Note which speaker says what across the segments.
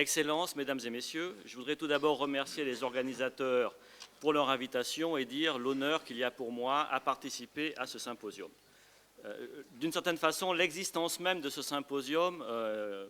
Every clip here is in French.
Speaker 1: Excellences, Mesdames et Messieurs, je voudrais tout d'abord remercier les organisateurs pour leur invitation et dire l'honneur qu'il y a pour moi à participer à ce symposium. D'une certaine façon, l'existence même de ce symposium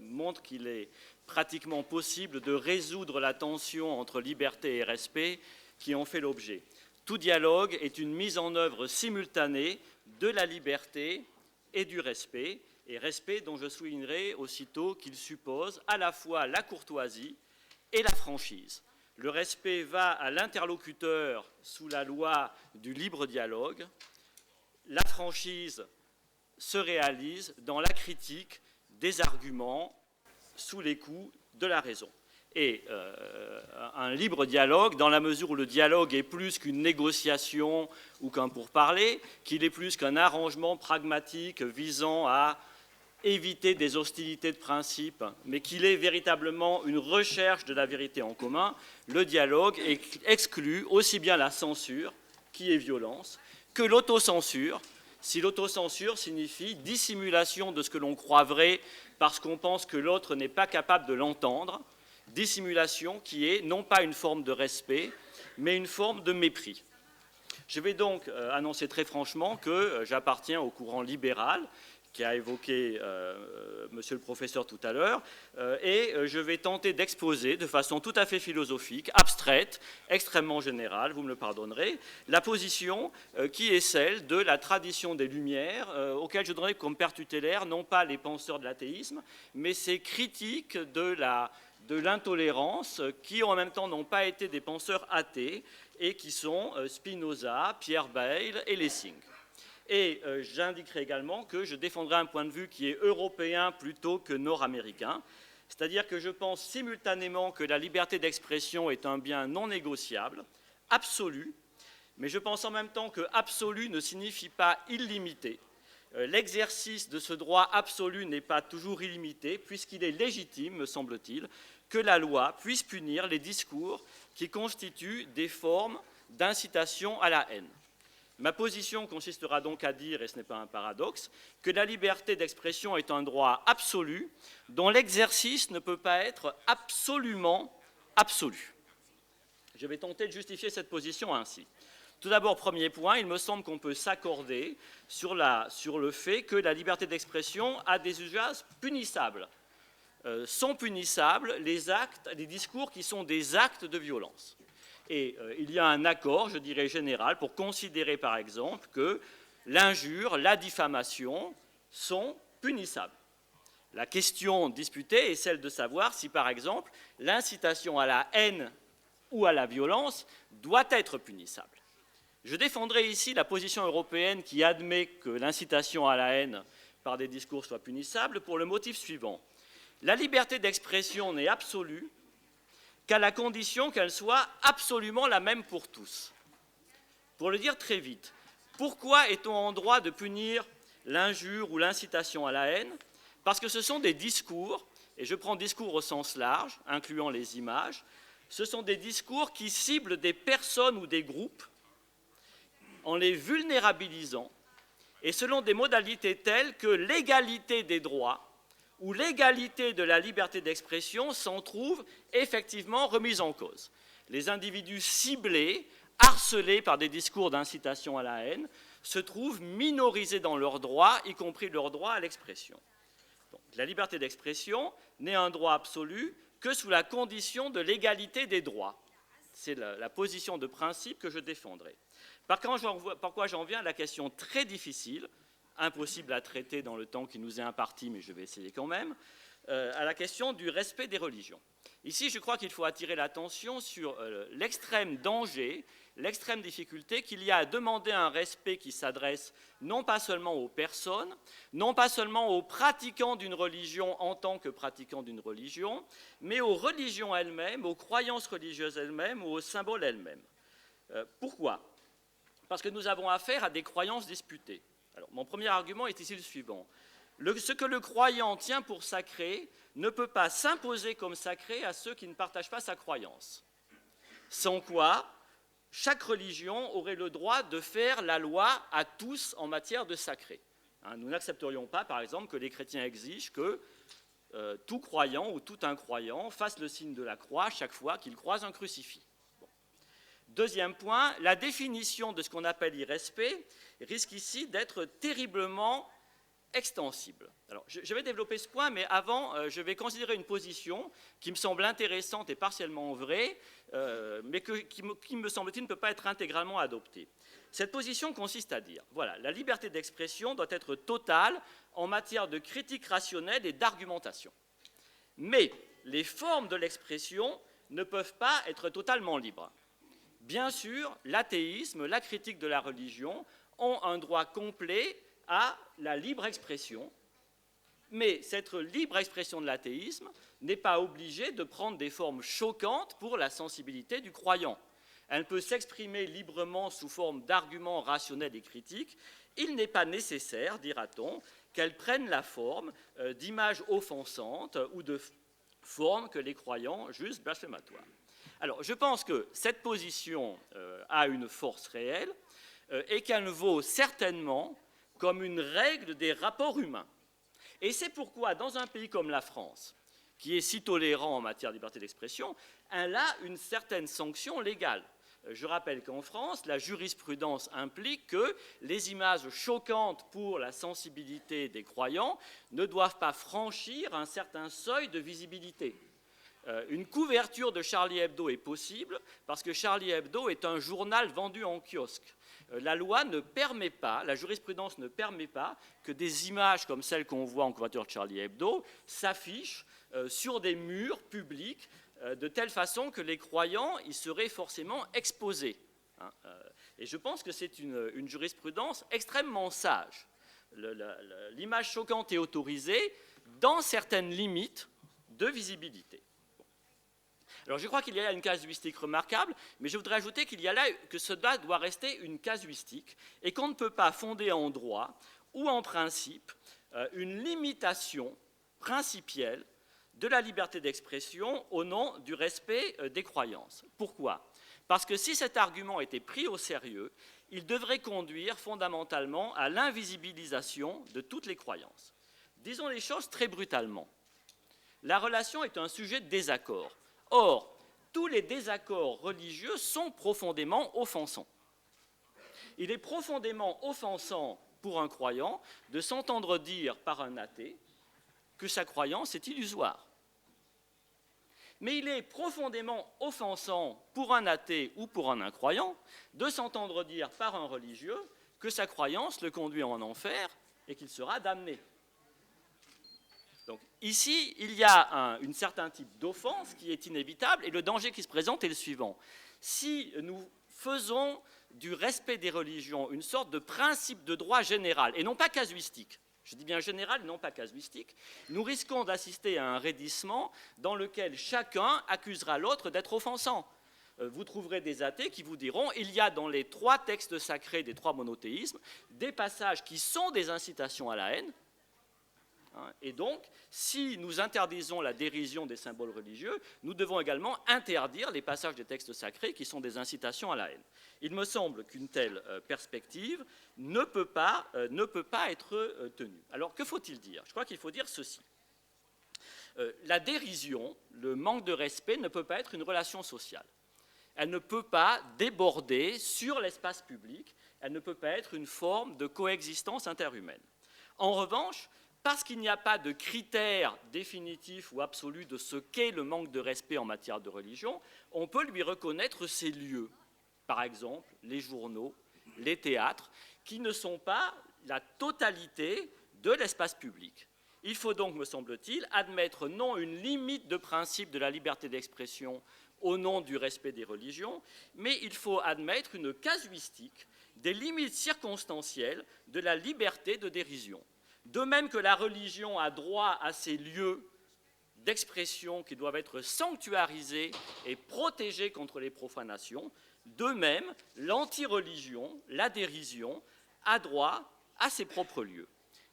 Speaker 1: montre qu'il est pratiquement possible de résoudre la tension entre liberté et respect qui en fait l'objet. Tout dialogue est une mise en œuvre simultanée de la liberté et du respect, et respect dont je soulignerai aussitôt qu'il suppose à la fois la courtoisie et la franchise. Le respect va à l'interlocuteur sous la loi du libre dialogue. La franchise se réalise dans la critique des arguments sous les coups de la raison. Et un libre dialogue, dans la mesure où le dialogue est plus qu'une négociation ou qu'un pourparler, qu'il est plus qu'un arrangement pragmatique visant à éviter des hostilités de principe, mais qu'il est véritablement une recherche de la vérité en commun, le dialogue exclut aussi bien la censure, qui est violence, que l'autocensure, si l'autocensure signifie dissimulation de ce que l'on croit vrai parce qu'on pense que l'autre n'est pas capable de l'entendre, dissimulation qui est non pas une forme de respect, mais une forme de mépris. Je vais donc annoncer très franchement que j'appartiens au courant libéral, qui a évoqué monsieur le professeur tout à l'heure, et je vais tenter d'exposer de façon tout à fait philosophique, abstraite, extrêmement générale, vous me le pardonnerez, la position qui est celle de la tradition des Lumières, auquel je donnerai comme père tutélaire non pas les penseurs de l'athéisme, mais ces critiques de l'intolérance qui en même temps n'ont pas été des penseurs athées et qui sont Spinoza, Pierre Bayle et Lessing. Et j'indiquerai également que je défendrai un point de vue qui est européen plutôt que nord-américain, c'est-à-dire que je pense simultanément que la liberté d'expression est un bien non négociable, absolu, mais je pense en même temps que absolu ne signifie pas illimité. L'exercice de ce droit absolu n'est pas toujours illimité, puisqu'il est légitime, me semble-t-il, que la loi puisse punir les discours qui constituent des formes d'incitation à la haine. Ma position consistera donc à dire, et ce n'est pas un paradoxe, que la liberté d'expression est un droit absolu dont l'exercice ne peut pas être absolument absolu. Je vais tenter de justifier cette position ainsi. Tout d'abord, premier point, il me semble qu'on peut s'accorder sur le fait que la liberté d'expression a des usages punissables. Sont punissables les discours qui sont des actes de violence. Et il y a un accord, je dirais général, pour considérer par exemple que l'injure, la diffamation sont punissables. La question disputée est celle de savoir si par exemple l'incitation à la haine ou à la violence doit être punissable. Je défendrai ici la position européenne qui admet que l'incitation à la haine par des discours soit punissable pour le motif suivant. La liberté d'expression n'est absolue qu'à la condition qu'elle soit absolument la même pour tous. Pour le dire très vite, pourquoi est-on en droit de punir l'injure ou l'incitation à la haine? Parce que ce sont des discours, et je prends discours au sens large, incluant les images, ce sont des discours qui ciblent des personnes ou des groupes en les vulnérabilisant et selon des modalités telles que l'égalité des droits où l'égalité de la liberté d'expression s'en trouve effectivement remise en cause. Les individus ciblés, harcelés par des discours d'incitation à la haine, se trouvent minorisés dans leurs droits, y compris leur droit à l'expression. Donc, la liberté d'expression n'est un droit absolu que sous la condition de l'égalité des droits. C'est la position de principe que je défendrai. Pourquoi j'en viens à la question très difficile, impossible à traiter dans le temps qui nous est imparti, mais je vais essayer quand même, à la question du respect des religions. Ici, je crois qu'il faut attirer l'attention sur l'extrême danger, l'extrême difficulté qu'il y a à demander un respect qui s'adresse non pas seulement aux personnes, non pas seulement aux pratiquants d'une religion en tant que pratiquants d'une religion, mais aux religions elles-mêmes, aux croyances religieuses elles-mêmes ou aux symboles elles-mêmes. Pourquoi ? Parce que nous avons affaire à des croyances disputées. Alors, mon premier argument est ici le suivant. Ce que le croyant tient pour sacré ne peut pas s'imposer comme sacré à ceux qui ne partagent pas sa croyance. Sans quoi, chaque religion aurait le droit de faire la loi à tous en matière de sacré. Nous n'accepterions pas, par exemple, que les chrétiens exigent que tout croyant ou tout incroyant fasse le signe de la croix chaque fois qu'il croise un crucifix. Bon. Deuxième point, la définition de ce qu'on appelle irrespect risque ici d'être terriblement extensible. Alors, je vais développer ce point, mais avant, je vais considérer une position qui me semble intéressante et partiellement vraie, mais qui me semble-t-il ne peut pas être intégralement adoptée. Cette position consiste à dire, voilà, la liberté d'expression doit être totale en matière de critique rationnelle et d'argumentation. Mais les formes de l'expression ne peuvent pas être totalement libres. Bien sûr, l'athéisme, la critique de la religion ont un droit complet à la libre expression, mais cette libre expression de l'athéisme n'est pas obligée de prendre des formes choquantes pour la sensibilité du croyant. Elle peut s'exprimer librement sous forme d'arguments rationnels et critiques. Il n'est pas nécessaire, dira-t-on, qu'elle prenne la forme d'images offensantes ou de formes que les croyants jugent blasphématoires. Alors, je pense que cette position a une force réelle et qu'elle vaut certainement comme une règle des rapports humains. Et c'est pourquoi, dans un pays comme la France, qui est si tolérant en matière de liberté d'expression, elle a une certaine sanction légale. Je rappelle qu'en France, la jurisprudence implique que les images choquantes pour la sensibilité des croyants ne doivent pas franchir un certain seuil de visibilité. Une couverture de Charlie Hebdo est possible parce que Charlie Hebdo est un journal vendu en kiosque. La loi ne permet pas, la jurisprudence ne permet pas que des images comme celles qu'on voit en couverture de Charlie Hebdo s'affichent sur des murs publics de telle façon que les croyants y seraient forcément exposés. Et je pense que c'est une jurisprudence extrêmement sage. L'image choquante est autorisée dans certaines limites de visibilité. Alors je crois qu'il y a là une casuistique remarquable, mais je voudrais ajouter qu'il y a là que cela doit rester une casuistique et qu'on ne peut pas fonder en droit ou en principe une limitation principielle de la liberté d'expression au nom du respect des croyances. Pourquoi ? Parce que si cet argument était pris au sérieux, il devrait conduire fondamentalement à l'invisibilisation de toutes les croyances. Disons les choses très brutalement. La relation est un sujet de désaccord. Or, tous les désaccords religieux sont profondément offensants. Il est profondément offensant pour un croyant de s'entendre dire par un athée que sa croyance est illusoire. Mais il est profondément offensant pour un athée ou pour un incroyant de s'entendre dire par un religieux que sa croyance le conduit en enfer et qu'il sera damné. Donc, ici, il y a un certain type d'offense qui est inévitable et le danger qui se présente est le suivant. Si nous faisons du respect des religions une sorte de principe de droit général et non pas casuistique, je dis bien général et non pas casuistique, nous risquons d'assister à un raidissement dans lequel chacun accusera l'autre d'être offensant. Vous trouverez des athées qui vous diront il y a dans les 3 textes sacrés des 3 monothéismes des passages qui sont des incitations à la haine. Et donc, si nous interdisons la dérision des symboles religieux, nous devons également interdire les passages des textes sacrés qui sont des incitations à la haine. Il me semble qu'une telle perspective ne peut pas être tenue. Alors, que faut-il dire ? Je crois qu'il faut dire ceci. La dérision, le manque de respect ne peut pas être une relation sociale. Elle ne peut pas déborder sur l'espace public, elle ne peut pas être une forme de coexistence interhumaine. En revanche, parce qu'il n'y a pas de critère définitif ou absolu de ce qu'est le manque de respect en matière de religion, on peut lui reconnaître ces lieux, par exemple les journaux, les théâtres, qui ne sont pas la totalité de l'espace public. Il faut donc, me semble-t-il, admettre non une limite de principe de la liberté d'expression au nom du respect des religions, mais il faut admettre une casuistique des limites circonstancielles de la liberté de dérision. De même que la religion a droit à ces lieux d'expression qui doivent être sanctuarisés et protégés contre les profanations, de même, l'anti-religion, la dérision, a droit à ses propres lieux.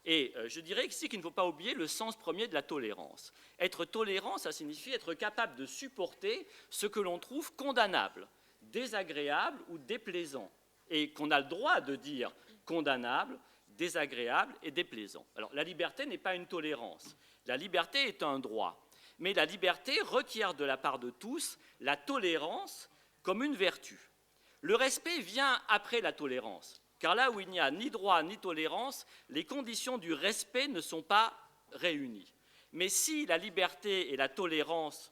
Speaker 1: Et je dirais ici qu'il ne faut pas oublier le sens premier de la tolérance. Être tolérant, ça signifie être capable de supporter ce que l'on trouve condamnable, désagréable ou déplaisant, et qu'on a le droit de dire condamnable, désagréable et déplaisant. Alors, la liberté n'est pas une tolérance. La liberté est un droit, mais la liberté requiert de la part de tous la tolérance comme une vertu. Le respect vient après la tolérance, car là où il n'y a ni droit ni tolérance, les conditions du respect ne sont pas réunies. Mais si la liberté et la tolérance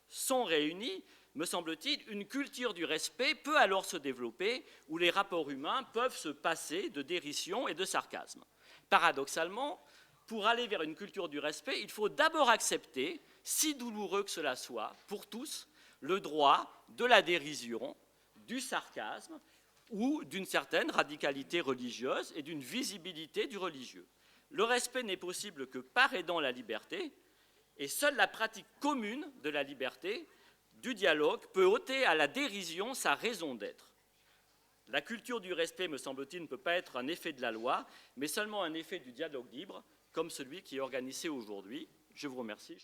Speaker 1: sont réunies, me semble-t-il, une culture du respect peut alors se développer où les rapports humains peuvent se passer de dérision et de sarcasme. Paradoxalement, pour aller vers une culture du respect, il faut d'abord accepter, si douloureux que cela soit, pour tous, le droit de la dérision, du sarcasme ou d'une certaine radicalité religieuse et d'une visibilité du religieux. Le respect n'est possible que par aidant la liberté, et seule la pratique commune de la liberté, du dialogue, peut ôter à la dérision sa raison d'être. La culture du respect, me semble-t-il, ne peut pas être un effet de la loi, mais seulement un effet du dialogue libre, comme celui qui est organisé aujourd'hui. Je vous remercie.